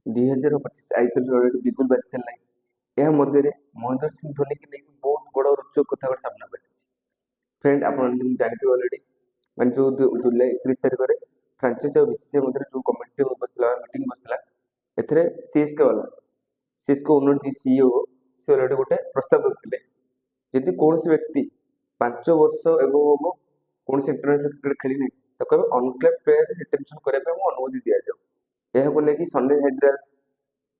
2025 IPL बिगुल बाजी चलना यह मध्य महेंद्र सिंह धोनी की नहीं बहुत बड़ रोचक कथा गोटे सामना आसी फ्रेंड आप जानते अलरेडी मैंने जो जुलाई 31 तारिख में फ्रांचाइज और बीसीसीआई मध्य जो कमिटी बसला मीटिंग बसला एथरे सीएसके वाला सीएसके ओनर जी सीईओ से अलरेडी गोटे प्रस्ताव रखते जदि कौन व्यक्ति 5 वर्ष एवं कौन इंटरनेशनल क्रिकेट खेली नहीं तो अनक्लेम्ड प्लेयर रिटेंशन करने अनुमति दि जाऊ यह लेकिन सनराइज हैदराबाद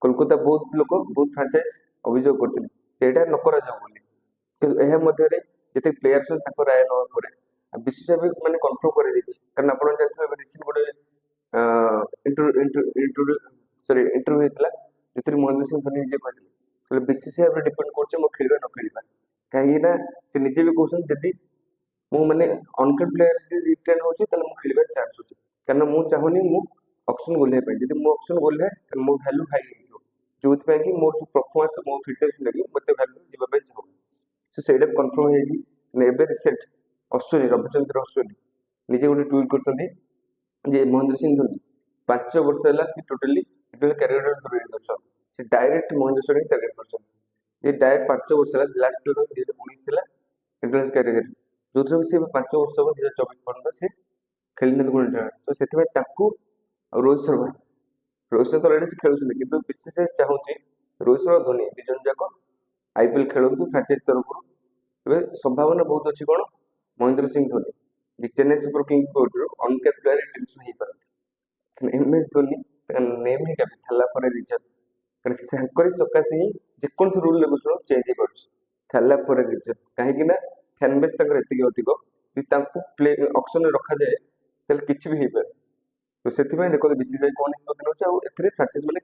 कोलकाता बहुत लोग बहुत फ्रांचाइज अभियोग करते न करा जिते प्लेयर्स राय ना बीसीसीआई भी मैंने कन्फर्म कर कारण आप जानते हैं रिसेंट गोटे इंटरव्यू होता जो महेंद्र सिंह धोनी निजे कहते बीसीसीआई डिपेंड कर खेल न खेलवा कहीं से निजे भी कहते जदि मुझे अनकेड प्लेयर रिटेन हो खेल चान्स अच्छे कारण मुझे चाहूनी मु ऑप्शन गोल्हे जब मो ऑप्शन गोल्हे मो वैल्यू हाई जो कि मोर जो परफॉर्मेंस मो फिटनेस लगी मत वैल्यू जीवाई चाहूँ सो से कन्फर्म हो रिसेंट अश्विनी रविचंद्र अश्विनी निजे गोटे ट्वीट कर महेंद्र सिंह धोनी 5 वर्ष है सी टोटाली कैरियर दूर अच्छा से डायरेक्ट महेंद्र सिंह टार्गेट कर डायरेक्ट 5 वर्ष है लास्ट 2019 इंटरनेशनल कैरियर जो सी 5 वर्ष हम 2024 पर्यटन से खेली तो से रोहित शर्मा तो अलरेडी खेलुले कि बीसीसीआई चाहूँगी रोहित शर्मा धोनी दिजन जाक आईपीएल खेलतु फ्रांचाइज तरफ संभावना बहुत अच्छी कौन Mahendra Singh Dhoni Chennai super king uncapped player retention हो पारती एमएस धोनी नेम ही क्या थाला फॉर ए रीजन कारण सकाशे ही जेकोसी रूल रेगुलेशन चेंज हो थाला फॉर ए रीजन कहीं फैन बेस अधिक प्ले ऑप्शन रखा जाए कि भी हो पाए तो से देखो बीसीसीआई कौन निष्पत्ति नौचे फ्रांचाइज मैंने